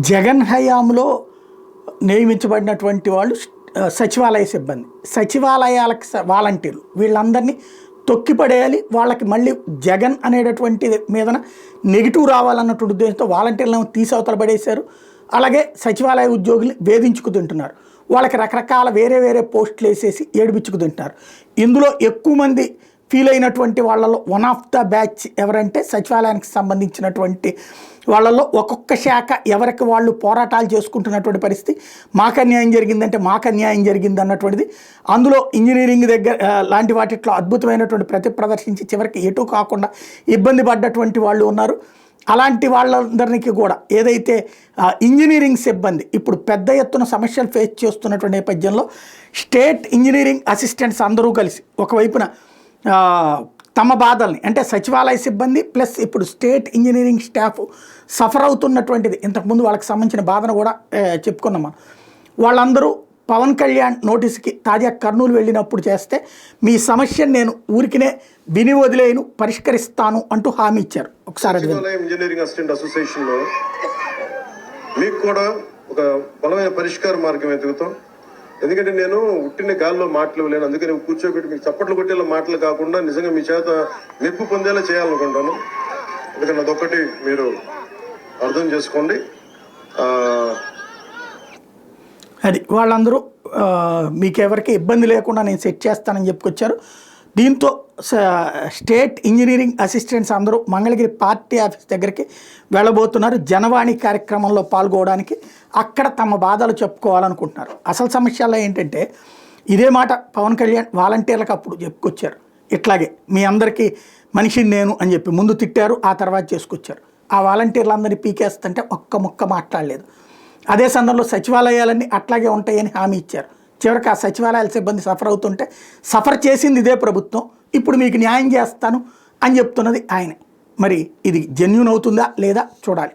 జగన్ హయాంలో నియమించబడినటువంటి వాళ్ళు సచివాలయ సిబ్బంది, సచివాలయాలకు వాలంటీర్లు వీళ్ళందరినీ తొక్కిపడేయాలి. వాళ్ళకి మళ్ళీ జగన్ అనేటటువంటి మీదన నెగిటివ్ రావాలన్నటువంటి ఉద్దేశంతో వాలంటీర్లను తీసవతల పడేశారు. అలాగే సచివాలయ ఉద్యోగుల్ని వేధించుకు తింటున్నారు. వాళ్ళకి రకరకాల వేరే వేరే పోస్టులు వేసేసి ఏడిపించుకు తింటున్నారు. ఇందులో ఎక్కువ మంది ఫీల్ అయినటువంటి వాళ్ళలో వన్ ఆఫ్ ద బ్యాచ్ ఎవరంటే సచివాలయానికి సంబంధించినటువంటి వాళ్ళలో ఒక్కొక్క శాఖ ఎవరికి వాళ్ళు పోరాటాలు చేసుకుంటున్నటువంటి పరిస్థితి. మాకు అన్యాయం జరిగిందంటే మాకు అన్యాయం జరిగింది అన్నటువంటిది. అందులో ఇంజనీరింగ్ దగ్గర లాంటి వాటిట్లో అద్భుతమైనటువంటి ప్రదర్శించి చివరికి ఎటు కాకుండా ఇబ్బంది పడ్డటువంటి వాళ్ళు ఉన్నారు. అలాంటి వాళ్ళందరికీ కూడా ఏదైతే ఇంజనీరింగ్ సిబ్బంది ఇప్పుడు పెద్ద ఎత్తున సమస్యలు ఫేస్ చేస్తున్నటువంటి నేపథ్యంలో స్టేట్ ఇంజనీరింగ్ అసిస్టెంట్స్ అందరూ కలిసి ఒకవైపున తమ బాధల్ని అంటే సచివాలయ సిబ్బంది ప్లస్ ఇప్పుడు స్టేట్ ఇంజనీరింగ్ స్టాఫ్ సఫర్ అవుతున్నటువంటిది ఇంతకుముందు వాళ్ళకి సంబంధించిన బాధను కూడా చెప్పుకున్నాం మనం. వాళ్ళందరూ పవన్ కళ్యాణ్ నోటీస్కి తాజా కర్నూలు వెళ్ళినప్పుడు చేస్తే మీ సమస్యను నేను ఊరికినే విని వదిలేను పరిష్కరిస్తాను అంటూ హామీ ఇచ్చారు. ఒకసారి ఇంజనీరింగ్ అసిస్టెంట్ అసోసియేషన్లో మీకు కూడా ఒక బలమైన పరిష్కార మార్గం ఎదుగుతాం. ఎందుకంటే నేను ఉట్టిన గాల్లో మాటలు లేను, అందుకని కూర్చోబెట్టి మీకు చప్పట్లు కొట్టేలా మాటలు కాకుండా నిజంగా మీ చేత మెప్పు పొందేలా చేయాలనుకుంటాను. ఎందుకంటే అదొక్కటి మీరు అర్థం చేసుకోండి. అది వాళ్ళందరూ మీకెవరికి ఇబ్బంది లేకుండా నేను సెట్ చేస్తానని చెప్పుకొచ్చారు. దీంతో స్టేట్ ఇంజనీరింగ్ అసిస్టెంట్స్ అందరూ మంగళగిరి పార్టీ ఆఫీస్ దగ్గరికి వెళ్ళబోతున్నారు. జనవాణి కార్యక్రమంలో పాల్గొనడానికి అక్కడ తమ బాధలు చెప్పుకోవాలనుకుంటున్నారు. అసలు సమస్యల్లో ఏంటంటే ఇదే మాట పవన్ కళ్యాణ్ వాలంటీర్లకు అప్పుడు చెప్పుకొచ్చారు. ఇట్లాగే మీ అందరికీ మనిషిని నేను అని చెప్పి ముందు తిట్టారు, ఆ తర్వాత చేసుకొచ్చారు. ఆ వాలంటీర్లందరినీ పీకేస్తుంటే ఒక్క ముక్క మాట్లాడలేదు. అదే సందర్భంలో సచివాలయాలన్నీ అట్లాగే ఉంటాయని హామీ ఇచ్చారు. చివరికి ఆ సచివాలయాల సిబ్బంది సఫర్ అవుతుంటే సఫర్ చేసింది ఇదే ప్రభుత్వం, ఇప్పుడు మీకు న్యాయం చేస్తాను అని చెప్తున్నది ఆయనే. మరి ఇది జెన్యూన్ అవుతుందా లేదా చూడాలి.